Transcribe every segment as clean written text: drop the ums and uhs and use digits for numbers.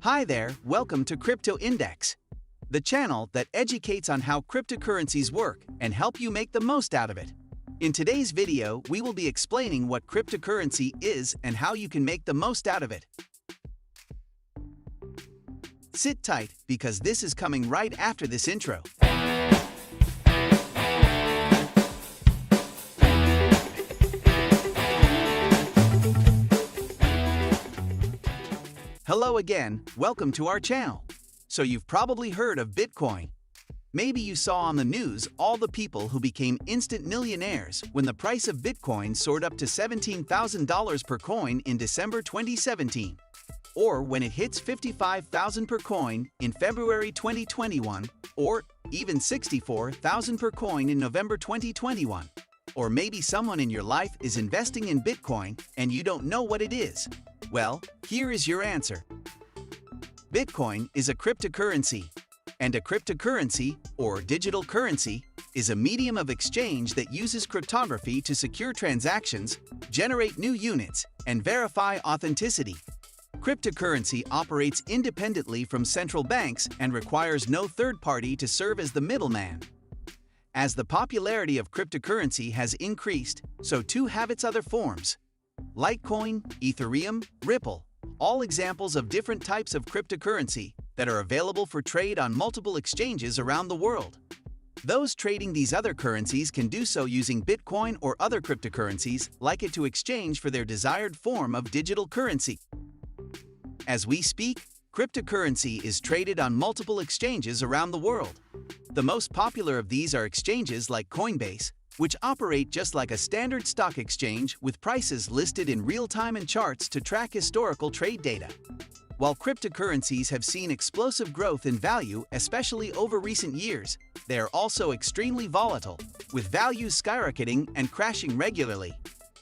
Hi there, welcome to Crypto Index, the channel that educates on how cryptocurrencies work and help you make the most out of it. In today's video, we will be explaining what cryptocurrency is and how you can make the most out of it. Sit tight, because this is coming right after this intro. Hello again, welcome to our channel. So you've probably heard of Bitcoin. Maybe you saw on the news all the people who became instant millionaires when the price of Bitcoin soared up to $17,000 per coin in December 2017. Or when it hits $55,000 per coin in February 2021, or even $64,000 per coin in November 2021. Or maybe someone in your life is investing in Bitcoin and you don't know what it is. Well, here is your answer. Bitcoin is a cryptocurrency. And a cryptocurrency, or digital currency, is a medium of exchange that uses cryptography to secure transactions, generate new units, and verify authenticity. Cryptocurrency operates independently from central banks and requires no third party to serve as the middleman. As the popularity of cryptocurrency has increased, so too have its other forms. Litecoin, Ethereum, Ripple, all examples of different types of cryptocurrency that are available for trade on multiple exchanges around the world. Those trading these other currencies can do so using Bitcoin or other cryptocurrencies like it to exchange for their desired form of digital currency. As we speak, cryptocurrency is traded on multiple exchanges around the world. The most popular of these are exchanges like Coinbase, which operate just like a standard stock exchange with prices listed in real time and charts to track historical trade data. While cryptocurrencies have seen explosive growth in value, especially over recent years, they are also extremely volatile, with values skyrocketing and crashing regularly.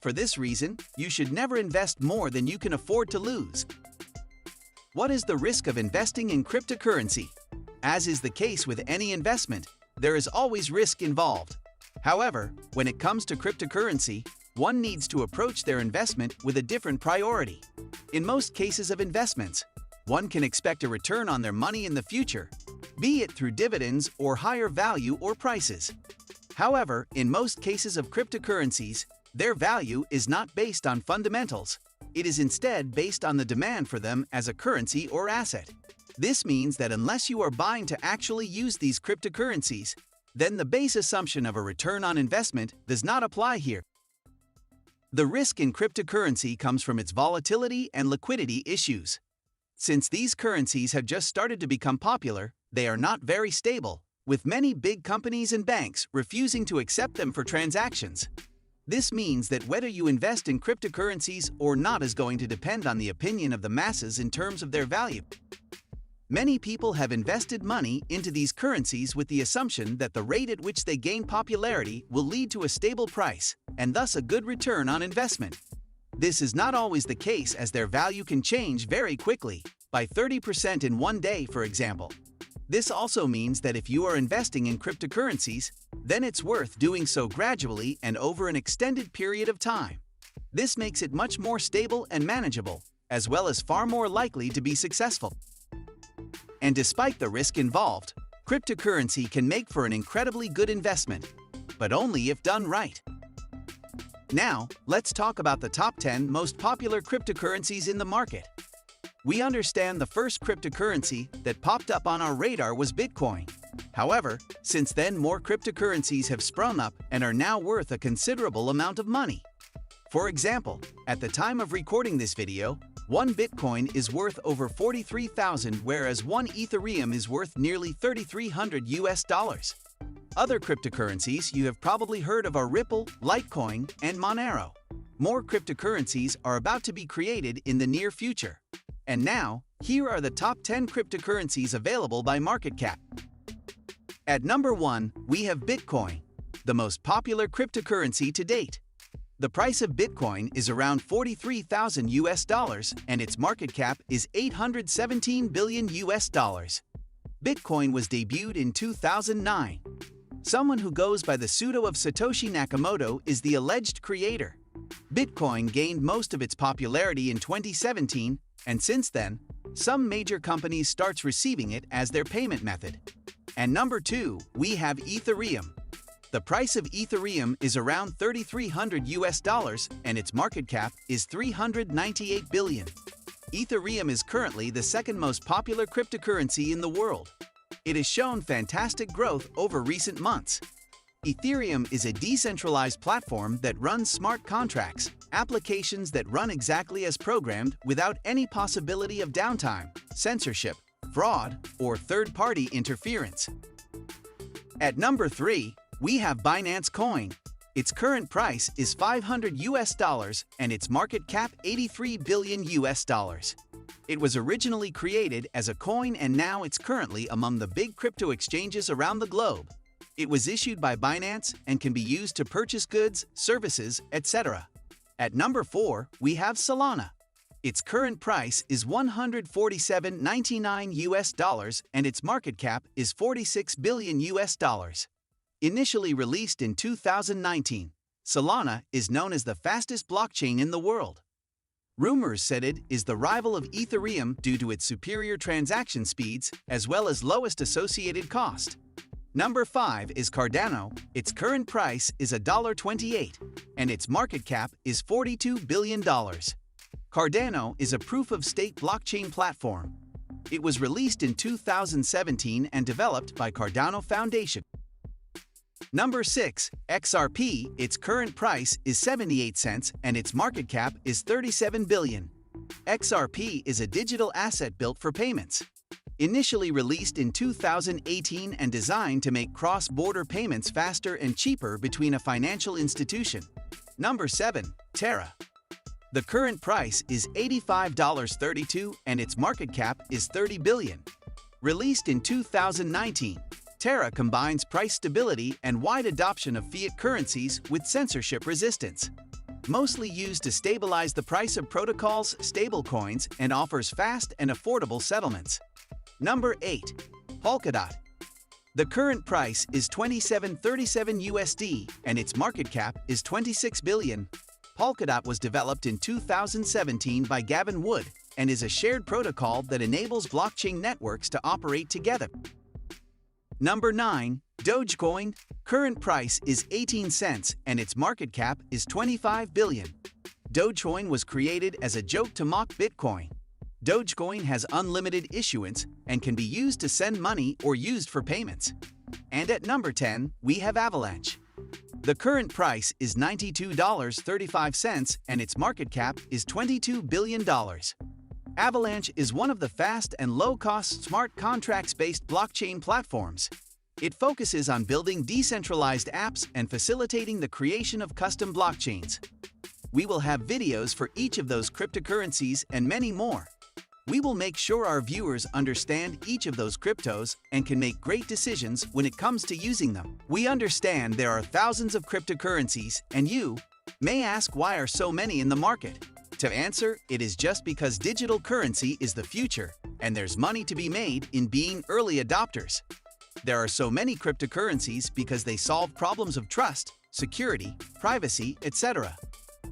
For this reason, you should never invest more than you can afford to lose. What is the risk of investing in cryptocurrency? As is the case with any investment, there is always risk involved. However, when it comes to cryptocurrency, one needs to approach their investment with a different priority. In most cases of investments, one can expect a return on their money in the future, be it through dividends or higher value or prices. However, in most cases of cryptocurrencies, their value is not based on fundamentals. It is instead based on the demand for them as a currency or asset. This means that unless you are buying to actually use these cryptocurrencies, then the base assumption of a return on investment does not apply here. The risk in cryptocurrency comes from its volatility and liquidity issues. Since these currencies have just started to become popular, they are not very stable, with many big companies and banks refusing to accept them for transactions. This means that whether you invest in cryptocurrencies or not is going to depend on the opinion of the masses in terms of their value. Many people have invested money into these currencies with the assumption that the rate at which they gain popularity will lead to a stable price, and thus a good return on investment. This is not always the case, as their value can change very quickly, by 30% in one day, for example. This also means that if you are investing in cryptocurrencies, then it's worth doing so gradually and over an extended period of time. This makes it much more stable and manageable, as well as far more likely to be successful. And despite the risk involved, cryptocurrency can make for an incredibly good investment, but only if done right. Now, let's talk about the top 10 most popular cryptocurrencies in the market. We understand the first cryptocurrency that popped up on our radar was Bitcoin. However, since then more cryptocurrencies have sprung up and are now worth a considerable amount of money. For example, at the time of recording this video, one Bitcoin is worth over $43,000, whereas one Ethereum is worth nearly $3,300. Other cryptocurrencies you have probably heard of are Ripple, Litecoin, and Monero. More cryptocurrencies are about to be created in the near future. And now, here are the top 10 cryptocurrencies available by market cap. At number 1, we have Bitcoin, the most popular cryptocurrency to date. The price of Bitcoin is around $43,000, and its market cap is $817 billion. Bitcoin was debuted in 2009. Someone who goes by the pseudo of Satoshi Nakamoto is the alleged creator. Bitcoin gained most of its popularity in 2017, and since then, some major companies starts receiving it as their payment method. And number 2, we have Ethereum. The price of Ethereum is around $3,300 and its market cap is $398 billion. Ethereum is currently the second most popular cryptocurrency in the world. It has shown fantastic growth over recent months. Ethereum is a decentralized platform that runs smart contracts, applications that run exactly as programmed without any possibility of downtime, censorship, fraud, or third-party interference. At number 3, we have Binance Coin. Its current price is $500 and its market cap $83 billion. It was originally created as a coin and now it's currently among the big crypto exchanges around the globe. It was issued by Binance and can be used to purchase goods, services, etc. At number 4, we have Solana. Its current price is $147.99 and its market cap is $46 billion. Initially released in 2019, Solana is known as the fastest blockchain in the world. Rumors said it is the rival of Ethereum due to its superior transaction speeds as well as lowest associated cost. Number 5 is Cardano. Its current price is $1.28 and its market cap is $42 billion. Cardano is a proof-of-stake blockchain platform. It was released in 2017 and developed by Cardano Foundation. Number 6, XRP. Its current price is 78 cents and its market cap is $37 billion. XRP is a digital asset built for payments. Initially released in 2018 and designed to make cross-border payments faster and cheaper between a financial institution. Number 7, Terra. The current price is $85.32 and its market cap is $30 billion. Released in 2019, Terra combines price stability and wide adoption of fiat currencies with censorship resistance. Mostly used to stabilize the price of protocols, stablecoins, and offers fast and affordable settlements. Number 8, Polkadot. The current price is $27.37 and its market cap is $26 billion. Polkadot was developed in 2017 by Gavin Wood and is a shared protocol that enables blockchain networks to operate together. Number 9, Dogecoin. Current price is 18 cents and its market cap is $25 billion. Dogecoin was created as a joke to mock Bitcoin. Dogecoin has unlimited issuance and can be used to send money or used for payments. And at number 10, we have Avalanche. The current price is $92.35 and its market cap is $22 billion. Avalanche is one of the fast and low-cost smart contracts-based blockchain platforms. It focuses on building decentralized apps and facilitating the creation of custom blockchains. We will have videos for each of those cryptocurrencies and many more. We will make sure our viewers understand each of those cryptos and can make great decisions when it comes to using them. We understand there are thousands of cryptocurrencies, and you may ask why are so many in the market. To answer, it is just because digital currency is the future, and there's money to be made in being early adopters. There are so many cryptocurrencies because they solve problems of trust, security, privacy, etc.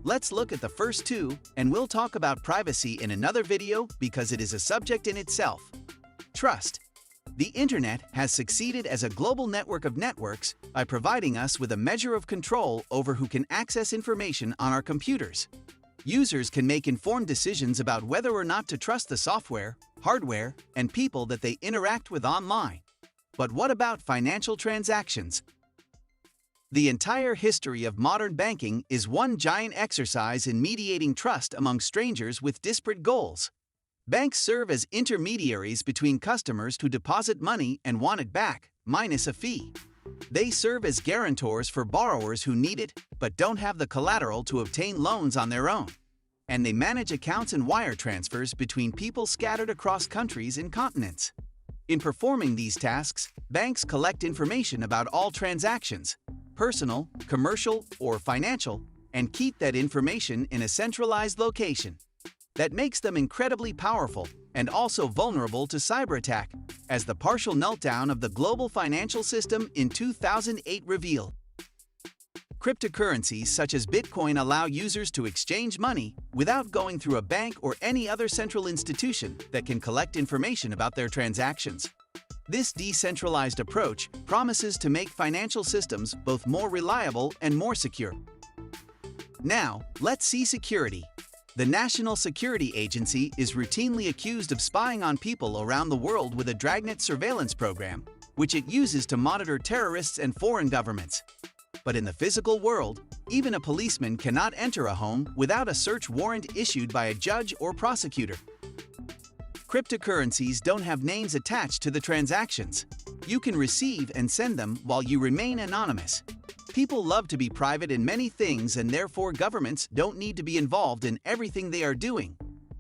Let's look at the first two, and we'll talk about privacy in another video because it is a subject in itself. Trust. The Internet has succeeded as a global network of networks by providing us with a measure of control over who can access information on our computers. Users can make informed decisions about whether or not to trust the software, hardware, and people that they interact with online. But what about financial transactions? The entire history of modern banking is one giant exercise in mediating trust among strangers with disparate goals. Banks serve as intermediaries between customers who deposit money and want it back, minus a fee. They serve as guarantors for borrowers who need it but don't have the collateral to obtain loans on their own. And they manage accounts and wire transfers between people scattered across countries and continents. In performing these tasks, banks collect information about all transactions, personal, commercial, or financial, and keep that information in a centralized location. That makes them incredibly powerful and also vulnerable to cyber attack, as the partial meltdown of the global financial system in 2008 revealed. Cryptocurrencies such as Bitcoin allow users to exchange money without going through a bank or any other central institution that can collect information about their transactions. This decentralized approach promises to make financial systems both more reliable and more secure. Now, let's see security. The National Security Agency is routinely accused of spying on people around the world with a Dragnet surveillance program, which it uses to monitor terrorists and foreign governments. But in the physical world, even a policeman cannot enter a home without a search warrant issued by a judge or prosecutor. Cryptocurrencies don't have names attached to the transactions. You can receive and send them while you remain anonymous. People love to be private in many things, and therefore governments don't need to be involved in everything they are doing.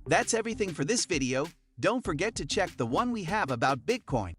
That's everything for this video. Don't forget to check the one we have about Bitcoin.